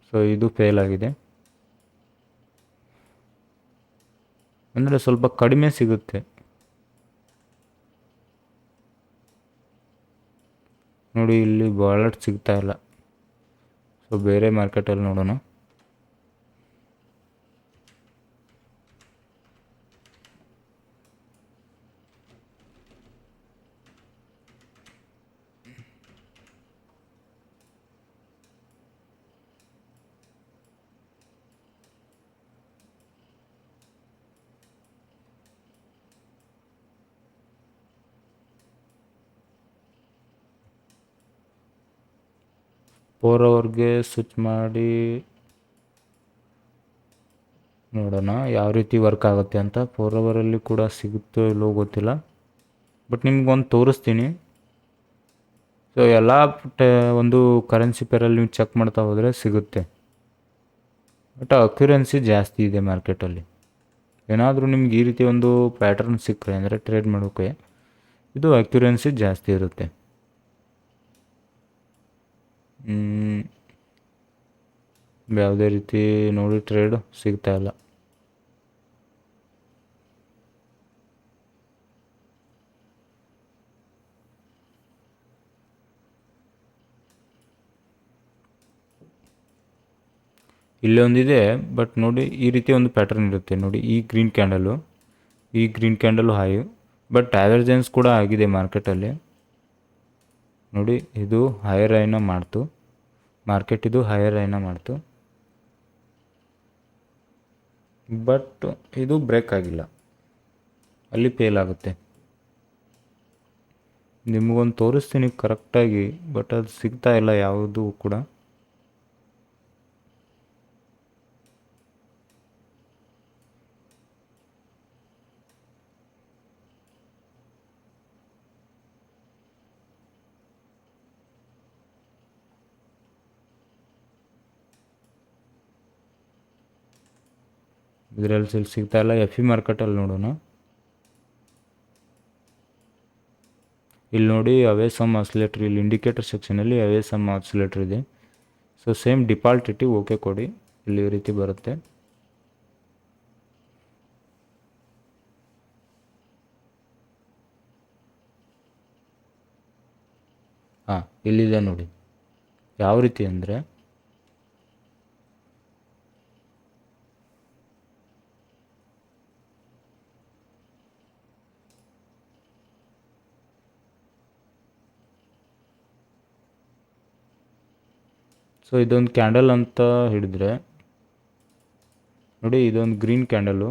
A: ಸೊ ಇದು ಫೇಲ್ ಆಗಿದೆ, ಅಂದರೆ ಸ್ವಲ್ಪ ಕಡಿಮೆ ಸಿಗುತ್ತೆ. ನೋಡಿ, ಇಲ್ಲಿ ಬಾಲಟ್ ಸಿಗ್ತಾ ಇಲ್ಲ. ಸೊ ಬೇರೆ ಮಾರ್ಕೆಟಲ್ಲಿ ನೋಡೋಣ. ಫೋರ್ ಅವರ್ಗೆ ಸ್ವಿಚ್ ಮಾಡಿ ನೋಡೋಣ ಯಾವ ರೀತಿ ವರ್ಕ್ ಆಗುತ್ತೆ ಅಂತ. 4 ಅವರಲ್ಲಿ ಕೂಡ ಸಿಗುತ್ತೋ ಇಲ್ಲೋ ಗೊತ್ತಿಲ್ಲ, ಬಟ್ ನಿಮ್ಗೊಂದು ತೋರಿಸ್ತೀನಿ. ಸೊ ಎಲ್ಲ ಒಂದು ಕರೆನ್ಸಿ ಪೇರಲ್ಲಿ ನೀವು ಚೆಕ್ ಮಾಡ್ತಾ ಹೋದರೆ ಸಿಗುತ್ತೆ, ಬಟ್ ಅಕ್ಯುರೆನ್ಸಿ ಜಾಸ್ತಿ ಇದೆ ಮಾರ್ಕೆಟಲ್ಲಿ. ಏನಾದರೂ ನಿಮ್ಗೆ ಈ ರೀತಿ ಒಂದು ಪ್ಯಾಟರ್ನ್ ಸಿಕ್ಕರೆ ಅಂದರೆ ಟ್ರೇಡ್ ಮಾಡೋಕ್ಕೆ ಇದು ಅಕ್ಯುರೆನ್ಸಿ ಜಾಸ್ತಿ ಇರುತ್ತೆ. ಯಾವುದೇ ರೀತಿ ನೋಡಿ ಟ್ರೇಡ್ ಸಿಗ್ತಾ ಇಲ್ಲ. ಇಲ್ಲೇ ಒಂದಿದೆ, ಬಟ್ ನೋಡಿ ಈ ರೀತಿ ಒಂದು ಪ್ಯಾಟರ್ನ್ ಇರುತ್ತೆ ನೋಡಿ. ಈ green candle high, but divergence ಕೂಡ ಆಗಿದೆ ಮಾರ್ಕೆಟಲ್ಲಿ. ನೋಡಿ, ಇದು ಹೈಯರ್ ಹೈನ ಮಾಡ್ತು ಮಾರ್ಕೆಟ್, ಇದು ಹೈಯರ್ ಹೈನ ಮಾಡ್ತು, ಬಟ್ ಇದು ಬ್ರೇಕ್ ಆಗಿಲ್ಲ, ಅಲ್ಲಿ ಫೇಲ್ ಆಗುತ್ತೆ. ನಿಮಗೊಂದು ತೋರಿಸ್ತೀನಿ ಕರೆಕ್ಟಾಗಿ, ಬಟ್ ಅದು ಸಿಗ್ತಾ ಇಲ್ಲ ಯಾವುದು ಕೂಡ. ಇದರಲ್ಲಿ ಸಿಗ್ತಾ ಇಲ್ಲ. ಎಫ್ ಇ ಮಾರ್ಕೆಟಲ್ಲಿ ನೋಡೋಣ. ಇಲ್ಲಿ ನೋಡಿ, ಅವೇ ಸಮ್ ಆಸಿಲೇಟರ್, ಇಲ್ಲಿ ಇಂಡಿಕೇಟರ್ ಸೆಕ್ಷನಲ್ಲಿ ಅವೇ ಸಮ್ ಆಸಿಲೇಟರ್ ಇದೆ. ಸೊ ಸೇಮ್ ಡಿಫಾಲ್ಟ್ ಇಟ್ಟು ಓಕೆ ಕೊಡಿ, ಇಲ್ಲಿ ಈ ರೀತಿ ಬರುತ್ತೆ. ಹಾಂ, ಇಲ್ಲಿದೆ ನೋಡಿ. ಯಾವ ರೀತಿ ಅಂದರೆ ಸೊ ಇದೊಂದು ಕ್ಯಾಂಡಲ್ ಅಂತ ಹಿಡಿದ್ರೆ ನೋಡಿ, ಇದೊಂದು ಗ್ರೀನ್ ಕ್ಯಾಂಡಲು.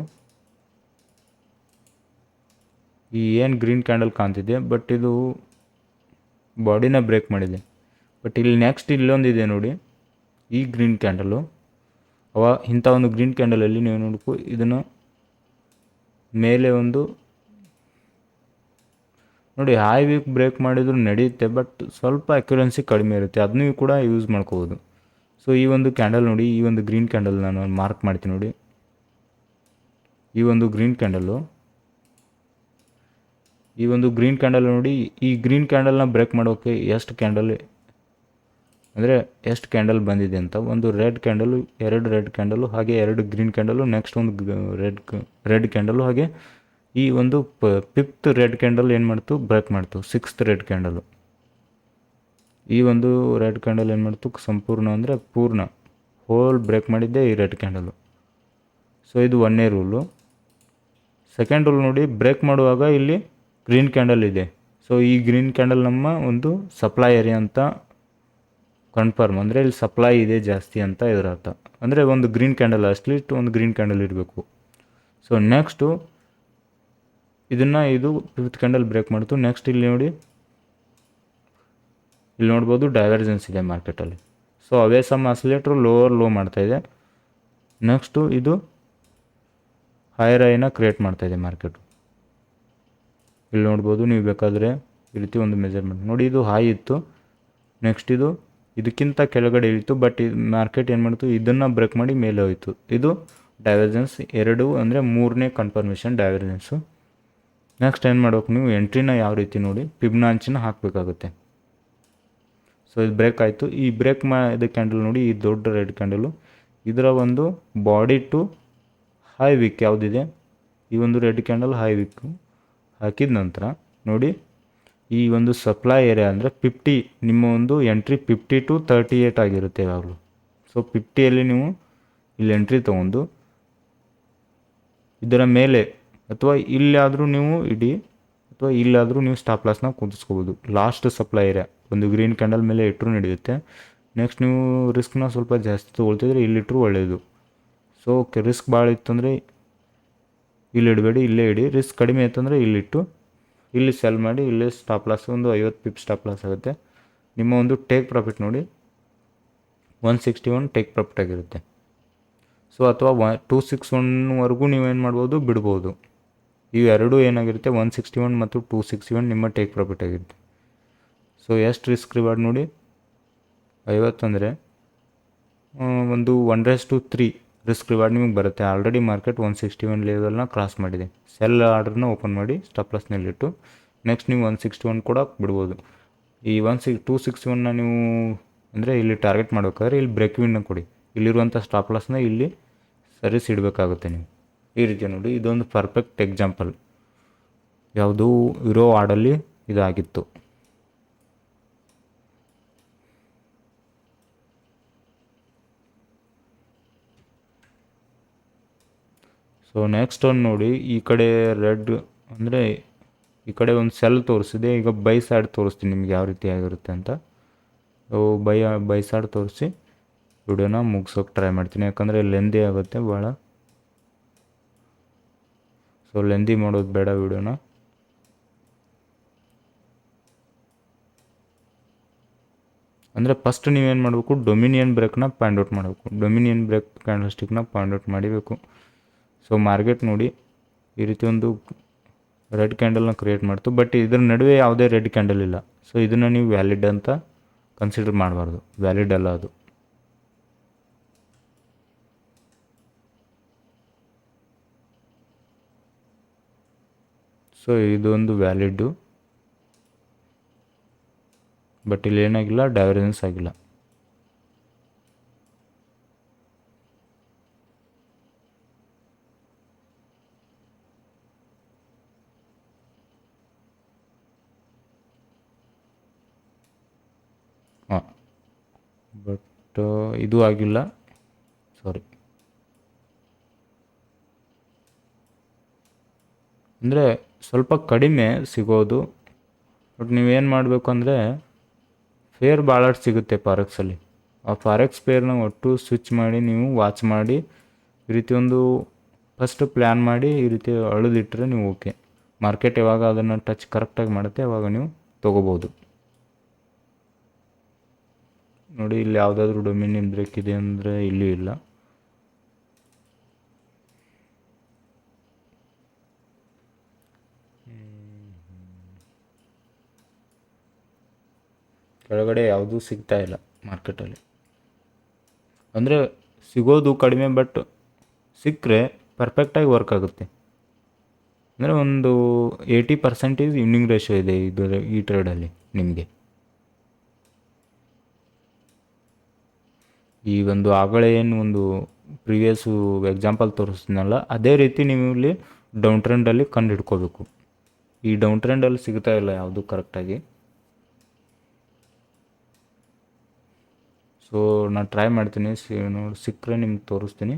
A: ಈ ಏನು ಗ್ರೀನ್ ಕ್ಯಾಂಡಲ್ ಕಾಣ್ತಿದೆ, ಬಟ್ ಇದು ಬಾಡಿನ ಬ್ರೇಕ್ ಮಾಡಿದೆ. ಬಟ್ ಇಲ್ಲಿ ನೆಕ್ಸ್ಟ್ ಇಲ್ಲೊಂದಿದೆ ನೋಡಿ, ಈ ಗ್ರೀನ್ ಕ್ಯಾಂಡಲು. ಇಂಥ ಒಂದು ಗ್ರೀನ್ ಕ್ಯಾಂಡಲಲ್ಲಿ ನೀವು ನೋಡ್ಕೊ, ಇದನ್ನು ಮೇಲೆ ಒಂದು ನೋಡಿ ಹೈ ವೀಕ್ ಬ್ರೇಕ್ ಮಾಡಿದ್ರು ನಡೆಯುತ್ತೆ, ಬಟ್ ಸ್ವಲ್ಪ ಅಕ್ಯುರೆನ್ಸಿ ಕಡಿಮೆ ಇರುತ್ತೆ, ಅದನ್ನೂ ಕೂಡ ಯೂಸ್ ಮಾಡ್ಕೋಬೋದು. ಸೊ ಈ ಒಂದು ಕ್ಯಾಂಡಲ್ ನೋಡಿ, ಈ ಒಂದು ಗ್ರೀನ್ ಕ್ಯಾಂಡಲ್ ನಾನು ಮಾರ್ಕ್ ಮಾಡ್ತೀನಿ ನೋಡಿ. ಈ ಒಂದು ಗ್ರೀನ್ ಕ್ಯಾಂಡಲು ನೋಡಿ, ಈ ಗ್ರೀನ್ ಕ್ಯಾಂಡಲ್ನ ಬ್ರೇಕ್ ಮಾಡೋಕ್ಕೆ ಎಷ್ಟು ಕ್ಯಾಂಡಲ್ ಬಂದಿದೆ ಅಂತ, ಒಂದು ರೆಡ್ ಕ್ಯಾಂಡಲು, 2 ರೆಡ್ ಕ್ಯಾಂಡಲು, ಹಾಗೆ 2 ಗ್ರೀನ್ ಕ್ಯಾಂಡಲು, ನೆಕ್ಸ್ಟ್ ಒಂದು ರೆಡ್ ಕ್ಯಾಂಡಲು, ಹಾಗೆ ಈ ಒಂದು 5th ರೆಡ್ ಕ್ಯಾಂಡಲ್ ಏನು ಮಾಡ್ತು, ಬ್ರೇಕ್ ಮಾಡ್ತು. 6th ರೆಡ್ ಕ್ಯಾಂಡಲು, ಈ ಒಂದು ರೆಡ್ ಕ್ಯಾಂಡಲ್ ಏನು ಮಾಡ್ತು, ಸಂಪೂರ್ಣ ಅಂದರೆ ಪೂರ್ಣ ಹೋಲ್ ಬ್ರೇಕ್ ಮಾಡಿದ್ದೆ ಈ ರೆಡ್ ಕ್ಯಾಂಡಲು. ಸೊ ಇದು 1ನೇ ರೂಲು. ಸೆಕೆಂಡ್ ರೂಲ್ ನೋಡಿ, ಬ್ರೇಕ್ ಮಾಡುವಾಗ ಇಲ್ಲಿ ಗ್ರೀನ್ ಕ್ಯಾಂಡಲ್ ಇದೆ. ಸೊ ಈ ಗ್ರೀನ್ ಕ್ಯಾಂಡಲ್ ನಮ್ಮ ಒಂದು ಸಪ್ಲೈ ಏರಿಯಾ ಅಂತ ಕನ್ಫರ್ಮ್, ಅಂದರೆ ಇಲ್ಲಿ ಸಪ್ಲೈ ಇದೆ ಜಾಸ್ತಿ ಅಂತ ಇದರ ಅರ್ಥ. ಅಂದರೆ ಒಂದು ಗ್ರೀನ್ ಕ್ಯಾಂಡಲ್, ಅಟ್ಲೀಸ್ಟ್ ಒಂದು ಗ್ರೀನ್ ಕ್ಯಾಂಡಲ್ ಇರಬೇಕು. ಸೊ ನೆಕ್ಸ್ಟು ಇದು 5th ಕ್ಯಾಂಡಲ್ ಬ್ರೇಕ್ ಮಾಡ್ತು. ನೆಕ್ಸ್ಟ್ ಇಲ್ಲಿ ನೋಡಿ, ಇಲ್ಲಿ ನೋಡ್ಬೋದು ಡೈವರ್ಜೆನ್ಸ್ ಇದೆ ಮಾರ್ಕೆಟಲ್ಲಿ. ಸೊ ಅವೇ ಸಮ್ ಆಸಿಲೇಟ್ರು ಲೋವರ್ ಲೋ ಮಾಡ್ತಾಯಿದೆ. ನೆಕ್ಸ್ಟು ಇದು ಹೈಯರ್ ಹೈನ ಕ್ರಿಯೇಟ್ ಮಾಡ್ತಾಯಿದೆ ಮಾರ್ಕೆಟು. ಇಲ್ಲಿ ನೋಡ್ಬೋದು, ನೀವು ಬೇಕಾದರೆ ಈ ರೀತಿ ಒಂದು ಮೆಜರ್ಮೆಂಟ್ ನೋಡಿ. ಇದು ಹೈ ಇತ್ತು, ನೆಕ್ಸ್ಟ್ ಇದಕ್ಕಿಂತ ಕೆಳಗಡೆ ಇಳಿತು, ಬಟ್ ಮಾರ್ಕೆಟ್ ಏನು ಮಾಡ್ತು, ಇದನ್ನು ಬ್ರೇಕ್ ಮಾಡಿ ಮೇಲೆ ಹೋಯಿತು. ಇದು ಡೈವರ್ಜೆನ್ಸ್ 2, ಅಂದರೆ 3ನೇ ಕನ್ಫರ್ಮೇಷನ್ ಡೈವರ್ಜೆನ್ಸು. ನೆಕ್ಸ್ಟ್ ಏನು ಮಾಡ್ಬೇಕು, ನೀವು ಎಂಟ್ರಿನ ಯಾವ ರೀತಿ ನೋಡಿ, ಫಿಬ್ನಾಚಿನ ಹಾಕಬೇಕಾಗುತ್ತೆ. ಸೊ ಇದು ಬ್ರೇಕ್ ಆಯಿತು. ಈ ಬ್ರೇಕ್ ಇದು ಕ್ಯಾಂಡಲ್ ನೋಡಿ, ಈ ದೊಡ್ಡ ರೆಡ್ ಕ್ಯಾಂಡಲು, ಇದರ ಒಂದು ಬಾಡಿ ಟು ಹೈ ವಿಕ್ ಯಾವುದಿದೆ, ಈ ಒಂದು ರೆಡ್ ಕ್ಯಾಂಡಲ್ ಹೈ ವಿಕ್ಕು ಹಾಕಿದ ನಂತರ ನೋಡಿ, ಈ ಒಂದು ಸಪ್ಲೈ ಏರಿಯಾ ಅಂದರೆ 50, ನಿಮ್ಮ ಒಂದು ಎಂಟ್ರಿ 50 to 38 ಆಗಿರುತ್ತೆ ಯಾವಾಗಲೂ. ಸೊ 50ಯಲ್ಲಿ ನೀವು ಇಲ್ಲಿ ಎಂಟ್ರಿ ತೊಗೊಂಡು ಇದರ ಮೇಲೆ ಅಥವಾ ಇಲ್ಲಾದರೂ ನೀವು ಇಡಿ, ಅಥವಾ ಇಲ್ಲಾದರೂ ನೀವು ಸ್ಟಾಪ್ ಲಾಸ್ನ ಕುದಿಸ್ಕೋಬೋದು. ಲಾಸ್ಟ್ ಸಪ್ಲೈ ಏರಿಯಾ ಒಂದು ಗ್ರೀನ್ ಕ್ಯಾಂಡಲ್ ಮೇಲೆ ಇಟ್ಟರು ನಡೆಯುತ್ತೆ. ನೆಕ್ಸ್ಟ್ ನೀವು ರಿಸ್ಕ್ನ ಸ್ವಲ್ಪ ಜಾಸ್ತಿ ತೊಗೊಳ್ತಿದ್ರೆ ಇಲ್ಲಿಟ್ಟರು ಒಳ್ಳೆಯದು. ಸೊ ರಿಸ್ಕ್ ಭಾಳ ಇತ್ತಂದರೆ ಇಲ್ಲಿ ಇಡಬೇಡಿ, ಇಲ್ಲೇ ಇಡಿ. ರಿಸ್ಕ್ ಕಡಿಮೆ ಇತ್ತಂದರೆ ಇಲ್ಲಿಟ್ಟು ಇಲ್ಲಿ ಸೆಲ್ ಮಾಡಿ, ಇಲ್ಲೇ ಸ್ಟಾಪ್ ಲಾಸ್ ಒಂದು 50 ಪಿಪ್ಸ್ ಸ್ಟಾಪ್ ಲಾಸ್ ಆಗುತ್ತೆ. ನಿಮ್ಮ ಒಂದು ಟೇಕ್ ಪ್ರಾಫಿಟ್ ನೋಡಿ 161 ಟೇಕ್ ಪ್ರಾಫಿಟ್ ಆಗಿರುತ್ತೆ. ಸೊ ಅಥವಾ 261ವರೆಗೂ ನೀವೇನು ಮಾಡ್ಬೋದು, ಬಿಡ್ಬೋದು. ಇವೆರಡೂ ಏನಾಗಿರುತ್ತೆ, 161 ಮತ್ತು 261 ನಿಮ್ಮ ಟೇಕ್ ಪ್ರಾಫಿಟ್ ಆಗಿರುತ್ತೆ. ಸೊ ಎಷ್ಟು ರಿಸ್ಕ್ ರಿವಾರ್ಡ್ ನೋಡಿ, 50 ಅಂದರೆ ಒಂದು 1:3 ರಿಸ್ಕ್ ರಿವಾರ್ಡ್ ನಿಮಗೆ ಬರುತ್ತೆ. ಆಲ್ರೆಡಿ ಮಾರ್ಕೆಟ್ 161 ಲೆವೆಲ್ನ ಕ್ರಾಸ್ ಮಾಡಿದೆ. ಸೆಲ್ ಆರ್ಡ್ರನ್ನ ಓಪನ್ ಮಾಡಿ ಸ್ಟಾಪ್ ಲಾಸ್ನಲ್ಲಿಟ್ಟು ನೆಕ್ಸ್ಟ್ ನೀವು 161 ಕೂಡ ಬಿಡ್ಬೋದು. ಈ 261ನ ನೀವು ಅಂದರೆ ಇಲ್ಲಿ ಟಾರ್ಗೆಟ್ ಮಾಡಬೇಕಾದ್ರೆ ಇಲ್ಲಿ ಬ್ರೇಕ್ ವಿನ್ನ ಕೊಡಿ, ಇಲ್ಲಿರುವಂಥ ಸ್ಟಾಪ್ ಲಾಸ್ನ ಇಲ್ಲಿ ಸರಿಸಿಡಬೇಕಾಗುತ್ತೆ ನೀವು. ಈ ರೀತಿ ನೋಡಿ, ಇದೊಂದು ಪರ್ಫೆಕ್ಟ್ ಎಕ್ಸಾಂಪಲ್. ಯಾವುದು ಇರೋ ಆರ್ಡಲ್ಲಿ ಇದಾಗಿತ್ತು. ಸೊ ನೆಕ್ಸ್ಟ್ ಒಂದು ನೋಡಿ, ಈ ಕಡೆ ರೆಡ್ ಅಂದರೆ ಈ ಕಡೆ ಒಂದು ಸೆಲ್ ತೋರಿಸಿದೆ. ಈಗ ಬೈ ಸೈಡ್ ತೋರಿಸ್ತೀನಿ ನಿಮ್ಗೆ ಯಾವ ರೀತಿ ಆಗಿರುತ್ತೆ ಅಂತ. ಬೈ ಸೈಡ್ ತೋರಿಸಿ ವಿಡಿಯೋನ ಮುಗಿಸೋಕೆ ಟ್ರೈ ಮಾಡ್ತೀನಿ, ಯಾಕಂದರೆ ಲೆಂದಿ ಆಗುತ್ತೆ ಭಾಳ. ಸೊ ಲೆಂದಿ ಮಾಡೋದು ಬೇಡ ವಿಡಿಯೋನ. ಅಂದರೆ ಫಸ್ಟ್ ನೀವೇನು ಮಾಡಬೇಕು, ಡೊಮಿನಿಯನ್ ಬ್ರೇಕ್ನ ಪಾಯಿಂಟ್ ಔಟ್ ಮಾಡಬೇಕು. ಡೊಮಿನಿಯನ್ ಬ್ರೇಕ್ ಕ್ಯಾಂಡಲ್ ಸ್ಟಿಕ್ನ ಪಾಯಿಂಟ್ ಔಟ್ ಮಾಡಬೇಕು. ಸೊ ಮಾರ್ಕೆಟ್ ನೋಡಿ ಈ ರೀತಿ ಒಂದು ರೆಡ್ ಕ್ಯಾಂಡಲ್ನ ಕ್ರಿಯೇಟ್ ಮಾಡ್ತು, ಬಟ್ ಇದ್ರ ನಡುವೆ ಯಾವುದೇ ರೆಡ್ ಕ್ಯಾಂಡಲ್ ಇಲ್ಲ. ಸೊ ಇದನ್ನು ನೀವು ವ್ಯಾಲಿಡ್ ಅಂತ ಕನ್ಸಿಡರ್ ಮಾಡಬಾರ್ದು, ವ್ಯಾಲಿಡ್ ಅಲ್ಲ ಅದು. ಸೊ ಇದೊಂದು ವ್ಯಾಲಿಡ್ಡು, ಬಟ್ ಇಲ್ಲಿ ಏನಾಗಿಲ್ಲ, ಡೈವರ್ಜೆನ್ಸ್ ಆಗಿಲ್ಲ. ಹಾಂ, ಬಟ್ ಇದು ಆಗಿಲ್ಲ, ಸಾರಿ. ಅಂದರೆ ಸ್ವಲ್ಪ ಕಡಿಮೆ ಸಿಗೋದು, ಬಟ್ ನೀವೇನು ಮಾಡಬೇಕು ಅಂದರೆ ಫೇರ್ ಭಾಳಷ್ಟು ಸಿಗುತ್ತೆ ಫಾರೆಕ್ಸಲ್ಲಿ. ಆ ಫಾರೆಕ್ಸ್ ಪೇರ್ನ ಒಟ್ಟು ಸ್ವಿಚ್ ಮಾಡಿ ನೀವು ವಾಚ್ ಮಾಡಿ ಈ ರೀತಿ ಒಂದು ಫಸ್ಟ್ ಪ್ಲ್ಯಾನ್ ಮಾಡಿ ಈ ರೀತಿ ಅಳಿದಿಟ್ಟರೆ ನೀವು ಓಕೆ. ಮಾರ್ಕೆಟ್ ಯಾವಾಗ ಅದನ್ನು ಟಚ್ ಕರೆಕ್ಟಾಗಿ ಮಾಡುತ್ತೆ ಅವಾಗ ನೀವು ತೊಗೋಬೋದು. ನೋಡಿ, ಇಲ್ಲಿ ಯಾವುದಾದ್ರೂ ಡೊಮಿನಿಯನ್ ಬ್ರೇಕ್ ಇದೆ ಅಂದರೆ ಇಲ್ಲೂ ಇಲ್ಲ. ಕೆಳಗಡೆ ಯಾವುದೂ ಸಿಗ್ತಾ ಇಲ್ಲ ಮಾರ್ಕೆಟಲ್ಲಿ. ಅಂದರೆ ಸಿಗೋದು ಕಡಿಮೆ, ಬಟ್ ಸಿಕ್ಕರೆ ಪರ್ಫೆಕ್ಟಾಗಿ ವರ್ಕ್ ಆಗುತ್ತೆ. ಅಂದರೆ ಒಂದು 80% ವಿನ್ನಿಂಗ್ ರೇಷಿಯೋ ಇದೆ ಈ ಟ್ರೇಡಲ್ಲಿ ನಿಮಗೆ. ಈ ಒಂದು ಆಗಲೇ ಏನು ಒಂದು ಪ್ರಿವಿಯಸ್ಸು ಎಕ್ಸಾಂಪಲ್ ತೋರಿಸ್ತೀನಲ್ಲ, ಅದೇ ರೀತಿ ನೀವು ಇಲ್ಲಿ ಡೌನ್ ಟ್ರೆಂಡಲ್ಲಿ ಕಂಡು ಹಿಡ್ಕೋಬೇಕು. ಈ ಡೌನ್ ಟ್ರೆಂಡಲ್ಲಿ ಸಿಗ್ತಾ ಇಲ್ಲ ಯಾವುದು ಕರೆಕ್ಟಾಗಿ. ಸೊ ನಾನು ಟ್ರೈ ಮಾಡ್ತೀನಿ, ನೋಡಿ ಸಿಕ್ಕರೆ ನಿಮ್ಗೆ ತೋರಿಸ್ತೀನಿ.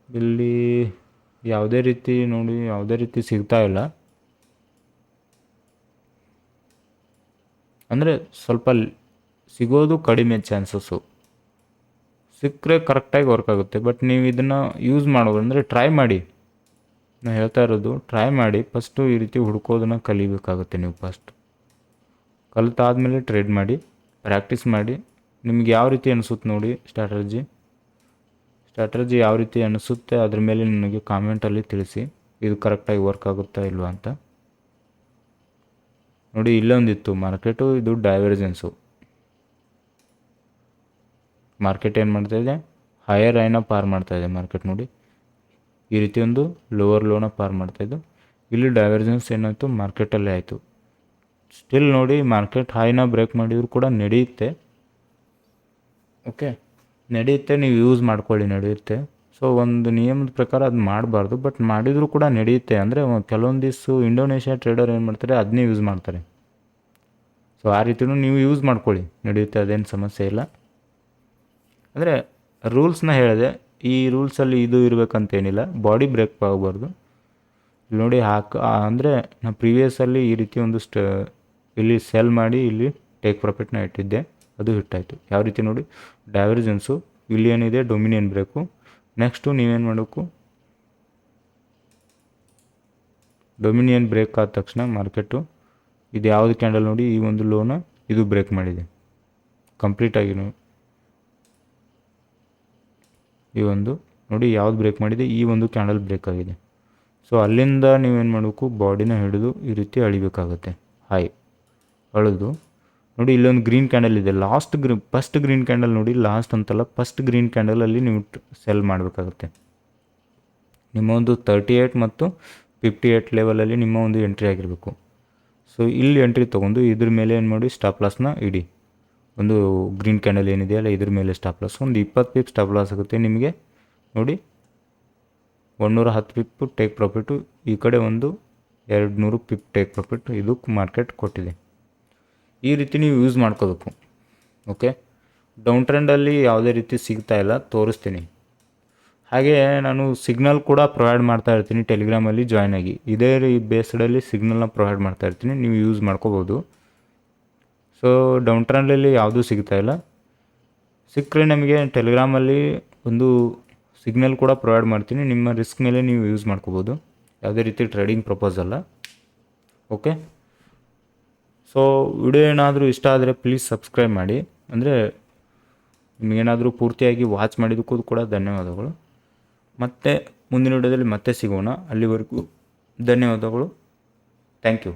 A: ಇಲ್ಲಿ ಯಾವುದೇ ರೀತಿ ನೋಡಿ, ಯಾವುದೇ ರೀತಿ ಸಿಗ್ತಾ ಇಲ್ಲ. ಅಂದರೆ ಸ್ವಲ್ಪ ಸಿಗೋದು ಕಡಿಮೆ ಚಾನ್ಸಸ್ಸು. ಸಿಕ್ಕರೆ ಕರೆಕ್ಟಾಗಿ ವರ್ಕ್ ಆಗುತ್ತೆ. ಬಟ್ ನೀವು ಇದನ್ನು ಯೂಸ್ ಮಾಡೋದು ಅಂದರೆ ಟ್ರೈ ಮಾಡಿ. ನಾನು ಹೇಳ್ತಾ ಇರೋದು ಟ್ರೈ ಮಾಡಿ. ಫಸ್ಟು ಈ ರೀತಿ ಹುಡ್ಕೋದನ್ನು ಕಲಿಬೇಕಾಗುತ್ತೆ ನೀವು. ಫಸ್ಟ್ ಕಲಿತಾದ್ಮೇಲೆ ಟ್ರೇಡ್ ಮಾಡಿ, ಪ್ರಾಕ್ಟೀಸ್ ಮಾಡಿ. ನಿಮ್ಗೆ ಯಾವ ರೀತಿ ಅನಿಸುತ್ತೆ ನೋಡಿ ಸ್ಟ್ರಾಟಜಿ ಯಾವ ರೀತಿ ಅನಿಸುತ್ತೆ ಅದ್ರ ಮೇಲೆ ನನಗೆ ಕಾಮೆಂಟಲ್ಲಿ ತಿಳಿಸಿ, ಇದು ಕರೆಕ್ಟಾಗಿ ವರ್ಕ್ ಆಗುತ್ತಾ ಇಲ್ವಾ ಅಂತ. ನೋಡಿ, ಇಲ್ಲೊಂದಿತ್ತು ಮಾರ್ಕೆಟು, ಇದು ಡೈವರ್ಜೆನ್ಸು. ಮಾರ್ಕೆಟ್ ಏನು ಮಾಡ್ತಾಯಿದೆ, ಹೈಯರ್ ಹೈನ ಪಾರ್ ಮಾಡ್ತಾಯಿದೆ ಮಾರ್ಕೆಟ್. ನೋಡಿ, ಈ ರೀತಿ ಒಂದು ಲೋವರ್ ಲೋನ ಪಾರ್ ಮಾಡ್ತಾಯಿದ್ದು. ಇಲ್ಲಿ ಡೈವರ್ಜೆನ್ಸ್ ಏನಾಯಿತು, ಮಾರ್ಕೆಟಲ್ಲೇ ಆಯಿತು. ಸ್ಟಿಲ್ ನೋಡಿ, ಮಾರ್ಕೆಟ್ ಹೈನ ಬ್ರೇಕ್ ಮಾಡಿದ್ರು ಕೂಡ ನಡೆಯುತ್ತೆ. ಓಕೆ, ನಡೆಯುತ್ತೆ, ನೀವು ಯೂಸ್ ಮಾಡ್ಕೊಳ್ಳಿ, ನಡೆಯುತ್ತೆ. ಸೊ ಒಂದು ನಿಯಮದ ಪ್ರಕಾರ ಅದು ಮಾಡಬಾರ್ದು, ಬಟ್ ಮಾಡಿದರೂ ಕೂಡ ನಡೆಯುತ್ತೆ. ಅಂದರೆ ಕೆಲವೊಂದು ದಿವಸ ಇಂಡೋನೇಷ್ಯಾ ಟ್ರೇಡರ್ ಏನು ಮಾಡ್ತಾರೆ, ಅದನ್ನೇ ಯೂಸ್ ಮಾಡ್ತಾರೆ. ಸೊ ಆ ರೀತಿಯೂ ನೀವು ಯೂಸ್ ಮಾಡ್ಕೊಳ್ಳಿ, ನಡೆಯುತ್ತೆ, ಅದೇನು ಸಮಸ್ಯೆ ಇಲ್ಲ. ಅಂದರೆ ರೂಲ್ಸ್ನ ಹೇಳಿದೆ, ಈ ರೂಲ್ಸಲ್ಲಿ ಇದು ಇರಬೇಕಂತೇನಿಲ್ಲ. ಬಾಡಿ ಬ್ರೇಕ್ ಆಗಬಾರ್ದು. ಇಲ್ಲಿ ನೋಡಿ ಅಂದರೆ ನಾನು ಪ್ರೀವಿಯಸ್ಸಲ್ಲಿ ಈ ರೀತಿ ಒಂದು ಇಲ್ಲಿ ಸೆಲ್ ಮಾಡಿ ಇಲ್ಲಿ ಟೇಕ್ ಪ್ರಾಫಿಟ್ನ ಇಟ್ಟಿದ್ದೆ, ಅದು ಹಿಟ್ಟಾಯಿತು. ಯಾವ ರೀತಿ ನೋಡಿ, ಡೈವರ್ಜೆನ್ಸು, ಇಲ್ಲಿ ಏನಿದೆ ಡೊಮಿನಿಯನ್ ಬ್ರೇಕು. ನೆಕ್ಸ್ಟು ನೀವೇನು ಮಾಡಬೇಕು, ಡೊಮಿನಿಯನ್ ಬ್ರೇಕ್ ಆದ ತಕ್ಷಣ ಮಾರ್ಕೆಟು ಇದು ಯಾವುದು ಕ್ಯಾಂಡಲ್ ನೋಡಿ, ಈ ಒಂದು ಲೋನ ಇದು ಬ್ರೇಕ್ ಮಾಡಿದೆ ಕಂಪ್ಲೀಟಾಗಿ. ಈ ಒಂದು ನೋಡಿ ಯಾವ್ದು ಬ್ರೇಕ್ ಮಾಡಿದೆ, ಈ ಒಂದು ಕ್ಯಾಂಡಲ್ ಬ್ರೇಕ್ ಆಗಿದೆ. ಸೊ ಅಲ್ಲಿಂದ ನೀವೇನು ಮಾಡಬೇಕು, ಬಾಡಿನ ಹಿಡಿದು ಈ ರೀತಿ ಅಳಿಬೇಕಾಗುತ್ತೆ. ಅಳಿದು ನೋಡಿ, ಇಲ್ಲೊಂದು ಗ್ರೀನ್ ಕ್ಯಾಂಡಲ್ ಇದೆ. ಫಸ್ಟ್ ಗ್ರೀನ್ ಕ್ಯಾಂಡಲ್ ನೋಡಿ, ಲಾಸ್ಟ್ ಅಂತಲ್ಲ, ಫಸ್ಟ್ ಗ್ರೀನ್ ಕ್ಯಾಂಡಲಲ್ಲಿ ನೀವು ಸೆಲ್ ಮಾಡಬೇಕಾಗುತ್ತೆ. ನಿಮ್ಮ ಒಂದು 38 ಮತ್ತು 58 ಲೆವೆಲಲ್ಲಿ ನಿಮ್ಮ ಒಂದು ಎಂಟ್ರಿ ಆಗಿರಬೇಕು. ಸೊ ಇಲ್ಲಿ ಎಂಟ್ರಿ ತೊಗೊಂಡು ಇದ್ರ ಮೇಲೆ ಏನು ಮಾಡಿ, ಸ್ಟಾಪ್ ಲಾಸ್ನ ಇಡಿ. ಒಂದು ಗ್ರೀನ್ ಕ್ಯಾಂಡಲ್ ಏನಿದೆಯಲ್ಲ ಇದ್ರ ಮೇಲೆ ಸ್ಟಾಪ್ ಲಾಸ್ ಒಂದು 20 ಪಿಪ್ ಸ್ಟಾಪ್ ಲಾಸ್ ಆಗುತ್ತೆ ನಿಮಗೆ. ನೋಡಿ, 110 ಪಿಪ್ ಟೇಕ್ ಪ್ರಾಫಿಟು, ಈ ಕಡೆ ಒಂದು 200 ಪಿಪ್ ಟೇಕ್ ಪ್ರಾಫಿಟ್ ಇದಕ್ಕೆ ಮಾರ್ಕೆಟ್ ಕೊಟ್ಟಿದೆ. ಈ ರೀತಿ ನೀವು ಯೂಸ್ ಮಾಡ್ಕೋಬೇಕು. ಓಕೆ, ಡೌನ್ ಟ್ರೆಂಡಲ್ಲಿ ಯಾವುದೇ ರೀತಿ ಸಿಗ್ತಾ ಇಲ್ಲ, ತೋರಿಸ್ತೀನಿ. ಹಾಗೆ ನಾನು ಸಿಗ್ನಲ್ ಕೂಡ ಪ್ರೊವೈಡ್ ಮಾಡ್ತಾ ಇರ್ತೀನಿ ಟೆಲಿಗ್ರಾಮಲ್ಲಿ ಜಾಯ್ನ್ ಆಗಿ. ಇದೇ ಬೇಸ್ಡಲ್ಲಿ ಸಿಗ್ನಲ್ನ ಪ್ರೊವೈಡ್ ಮಾಡ್ತಾ ಇರ್ತೀನಿ, ನೀವು ಯೂಸ್ ಮಾಡ್ಕೋಬೋದು. ಸೊ ಡೌನ್ ಟ್ರೆಂಡಲ್ಲಿ ಯಾವುದೂ ಸಿಗ್ತಾ ಇಲ್ಲ. ಸಿಕ್ಕರೆ ನಮಗೆ ಟೆಲಿಗ್ರಾಮಲ್ಲಿ ಒಂದು ಸಿಗ್ನಲ್ ಕೂಡ ಪ್ರೊವೈಡ್ ಮಾಡ್ತೀನಿ. ನಿಮ್ಮ ರಿಸ್ಕ್ ಮೇಲೆ ನೀವು ಯೂಸ್ ಮಾಡ್ಕೋಬೋದು, ಯಾವುದೇ ರೀತಿ ಟ್ರೇಡಿಂಗ್ ಪರ್ಪಸ್ ಅಲ್ಲ. ಓಕೆ, ಸೊ ವಿಡಿಯೋ ಏನಾದರೂ ಇಷ್ಟ ಆದರೆ ಪ್ಲೀಸ್ ಸಬ್ಸ್ಕ್ರೈಬ್ ಮಾಡಿ. ಅಂದರೆ ನಿಮಗೇನಾದರೂ ಪೂರ್ತಿಯಾಗಿ ವಾಚ್ ಮಾಡಿದ್ದಕ್ಕೂ ಕೂಡ ಧನ್ಯವಾದಗಳು. ಮತ್ತೆ ಮುಂದಿನ ವಿಡಿಯೋದಲ್ಲಿ ಮತ್ತೆ ಸಿಗೋಣ. ಅಲ್ಲಿವರೆಗೂ ಧನ್ಯವಾದಗಳು. Thank you.